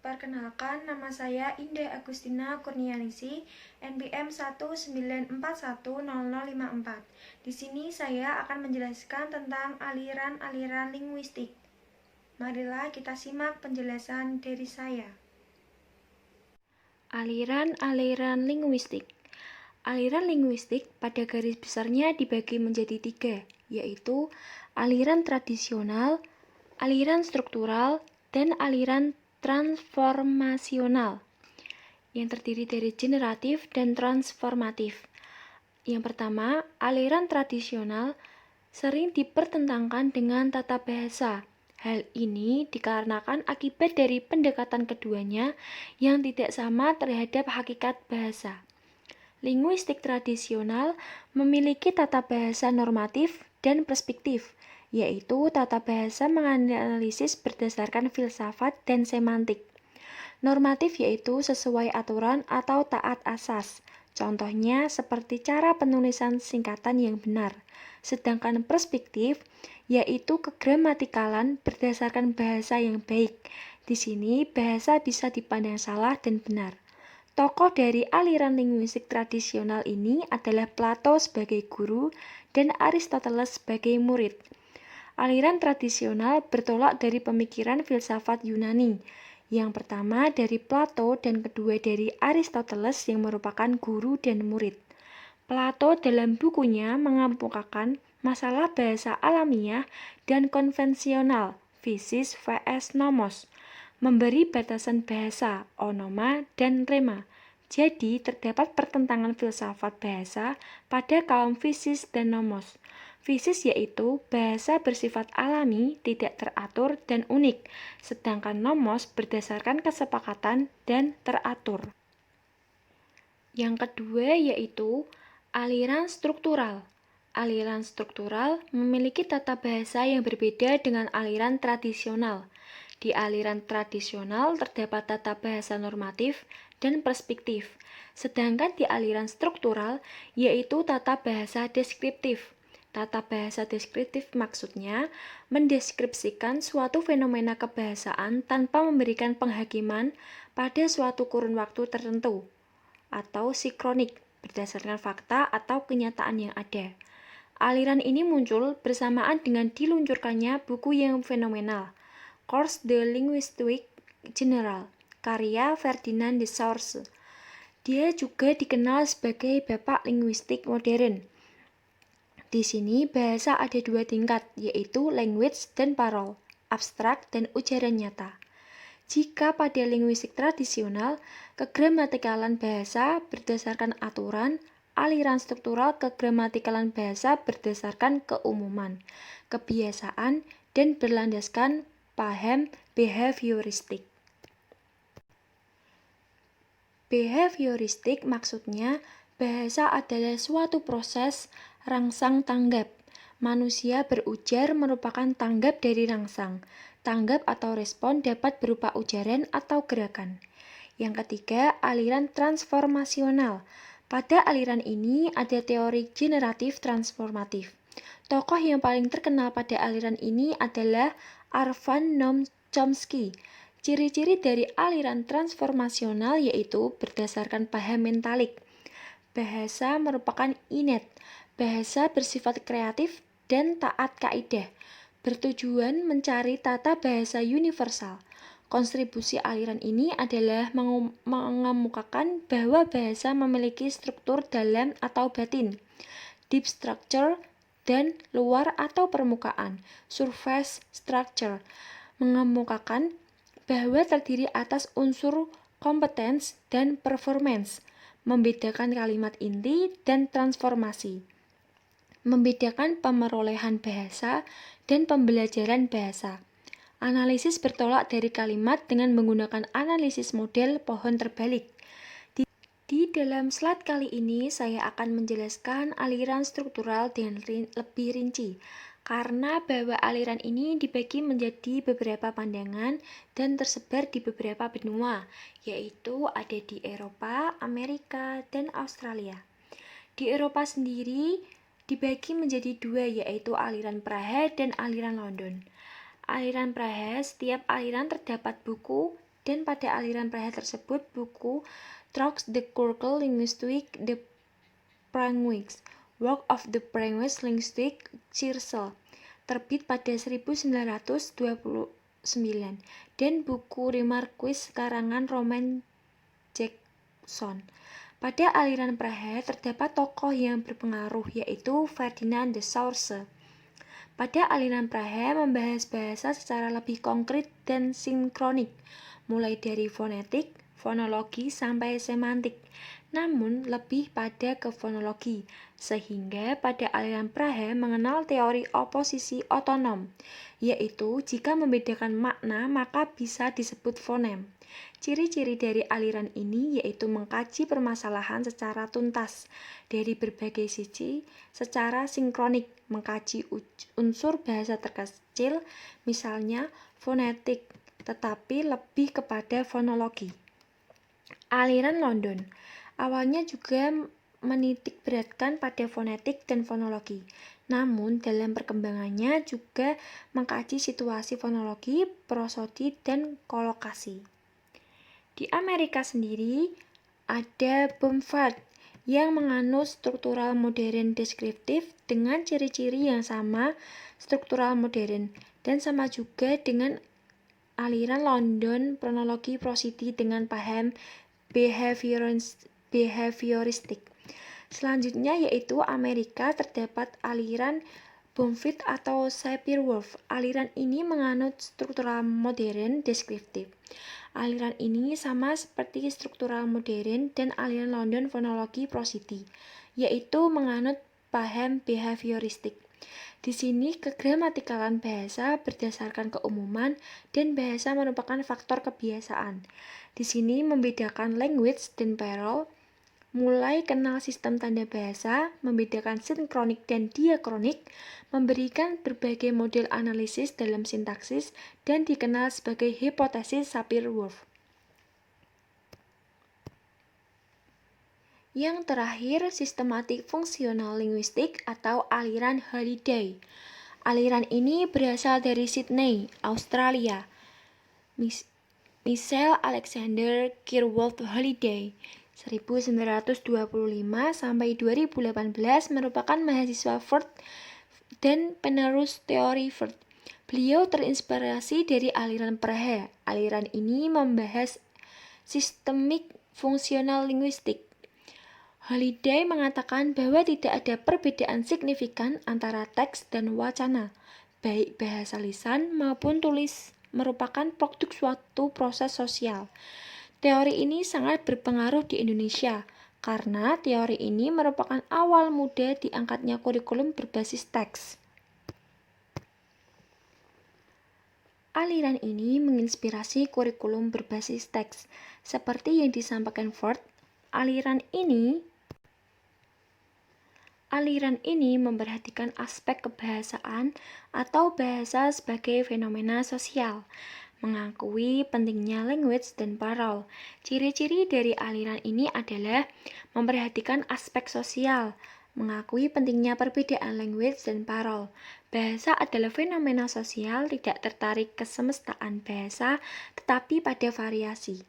Perkenalkan, nama saya Indah Agustina Kurnianisi, NPM 194100054. Di sini saya akan menjelaskan tentang aliran-aliran linguistik. Marilah kita simak penjelasan dari saya. Aliran-aliran linguistik. Aliran linguistik pada garis besarnya dibagi menjadi 3, yaitu aliran tradisional, aliran struktural, dan aliran transformasional yang terdiri dari generatif dan transformatif. Yang pertama, aliran tradisional sering dipertentangkan dengan tata bahasa. Hal ini dikarenakan akibat dari pendekatan keduanya yang tidak sama terhadap hakikat bahasa. Linguistik tradisional memiliki tata bahasa normatif dan perspektif, yaitu tata bahasa menganalisis berdasarkan filsafat dan semantik. Normatif yaitu sesuai aturan atau taat asas, contohnya seperti cara penulisan singkatan yang benar. Sedangkan perspektif yaitu kegramatikalan berdasarkan bahasa yang baik. Di sini bahasa bisa dipandang salah dan benar. Tokoh dari aliran linguistik tradisional ini adalah Plato sebagai guru dan Aristoteles sebagai murid. Aliran tradisional bertolak dari pemikiran filsafat Yunani. Yang pertama dari Plato dan kedua dari Aristoteles yang merupakan guru dan murid. Plato dalam bukunya mengemukakan masalah bahasa alamiah dan konvensional, physis vs nomos, memberi batasan bahasa, onoma, dan rema. Jadi, terdapat pertentangan filsafat bahasa pada kaum physis dan nomos. Physis yaitu bahasa bersifat alami, tidak teratur, dan unik, sedangkan nomos berdasarkan kesepakatan dan teratur. Yang kedua yaitu aliran struktural. Aliran struktural memiliki tata bahasa yang berbeda dengan aliran tradisional. Di aliran tradisional terdapat tata bahasa normatif dan perspektif, sedangkan di aliran struktural yaitu tata bahasa deskriptif. Tata bahasa deskriptif maksudnya mendeskripsikan suatu fenomena kebahasaan tanpa memberikan penghakiman pada suatu kurun waktu tertentu, atau sikronik, berdasarkan fakta atau kenyataan yang ada. Aliran ini muncul bersamaan dengan diluncurkannya buku yang fenomenal, Cours de Linguistique Générale, karya Ferdinand de Saussure. Dia juga dikenal sebagai bapak linguistik modern. Di sini bahasa ada 2 tingkat, yaitu language dan parole, abstrak dan ujaran nyata. Jika pada linguistik tradisional, kegramatikalan bahasa berdasarkan aturan, aliran struktural kegramatikalan bahasa berdasarkan keumuman, kebiasaan, dan berlandaskan paham behavioristik. Behavioristik maksudnya bahasa adalah suatu proses rangsang tanggap. Manusia berujar merupakan tanggap dari rangsang. Tanggap atau respon dapat berupa ujaran atau gerakan. Yang ketiga, aliran transformasional. Pada aliran ini ada teori generatif transformatif. Tokoh yang paling terkenal pada aliran ini adalah Arvan Noam Chomsky. Ciri-ciri dari aliran transformasional yaitu berdasarkan paham mentalik. Bahasa merupakan innate. Bahasa bersifat kreatif dan taat kaidah, bertujuan mencari tata bahasa universal. Kontribusi aliran ini adalah mengemukakan bahwa bahasa memiliki struktur dalam atau batin, deep structure, dan luar atau permukaan, surface structure, mengemukakan bahwa terdiri atas unsur competence dan performance, membedakan kalimat inti dan transformasi, membedakan pemerolehan bahasa dan pembelajaran bahasa. Analisis bertolak dari kalimat dengan menggunakan analisis model pohon terbalik. Di dalam slide kali ini saya akan menjelaskan aliran struktural dengan lebih rinci, karena bahwa aliran ini dibagi menjadi beberapa pandangan dan tersebar di beberapa benua, yaitu ada di Eropa, Amerika, dan Australia. Di Eropa sendiri dibagi menjadi 2, yaitu aliran Praha dan aliran London. Aliran Praha, setiap aliran terdapat buku Dan pada aliran Praha tersebut, buku Trox de Curkel Linguistique de Brunswick, Work of the Brunswick Linguistic Circle, terbit pada 1929, dan buku Remarques karangan Roman Jackson. Pada aliran Praha terdapat tokoh yang berpengaruh, yaitu Ferdinand de Saussure. Pada aliran Praha membahas bahasa secara lebih konkret dan sinkronik, mulai dari fonetik, fonologi, sampai semantik, namun lebih pada ke fonologi, sehingga pada aliran Praha mengenal teori oposisi otonom, yaitu jika membedakan makna maka bisa disebut fonem. Ciri-ciri dari aliran ini yaitu mengkaji permasalahan secara tuntas dari berbagai sisi secara sinkronik, mengkaji unsur bahasa terkecil, misalnya fonetik, tetapi lebih kepada fonologi. Aliran London awalnya juga menitik beratkan pada fonetik dan fonologi, namun dalam perkembangannya juga mengkaji situasi fonologi, prosodi, dan kolokasi. Di Amerika sendiri ada Bumford yang menganut struktural modern deskriptif dengan ciri-ciri yang sama struktural modern, dan sama juga dengan aliran London pronologi prosody dengan paham behavioristik. Selanjutnya yaitu Amerika terdapat aliran Bumford atau Sapir-Whorf. Aliran ini menganut struktural modern deskriptif. Aliran ini sama seperti struktural modern dan aliran London fonologi prosody, yaitu menganut paham behavioristik. Di sini kegramatikalan bahasa berdasarkan keumuman dan bahasa merupakan faktor kebiasaan. Di sini membedakan language dan parole, mulai kenal sistem tanda bahasa, membedakan sinkronik dan diakronik, memberikan berbagai model analisis dalam sintaksis, dan dikenal sebagai hipotesis Sapir-Whorf. Yang terakhir, sistematik fungsional linguistik atau aliran Halliday. Aliran ini berasal dari Sydney, Australia. Michael Alexander Kirkwood Halliday 1925 sampai 2018 merupakan mahasiswa Ford dan penerus teori Ford. Beliau terinspirasi dari aliran Praha. Aliran ini membahas sistemik fungsional linguistik. Halliday mengatakan bahwa tidak ada perbedaan signifikan antara teks dan wacana, baik bahasa lisan maupun tulis merupakan produk suatu proses sosial. Teori ini sangat berpengaruh di Indonesia, karena teori ini merupakan awal muda diangkatnya kurikulum berbasis teks. Aliran ini menginspirasi kurikulum berbasis teks. Seperti yang disampaikan Ford, aliran ini memperhatikan aspek kebahasaan atau bahasa sebagai fenomena sosial, mengakui pentingnya language dan parole. Ciri-ciri dari aliran ini adalah memperhatikan aspek sosial, mengakui pentingnya perbedaan language dan parole. Bahasa adalah fenomena sosial, tidak tertarik kesemestaan bahasa, tetapi pada variasi.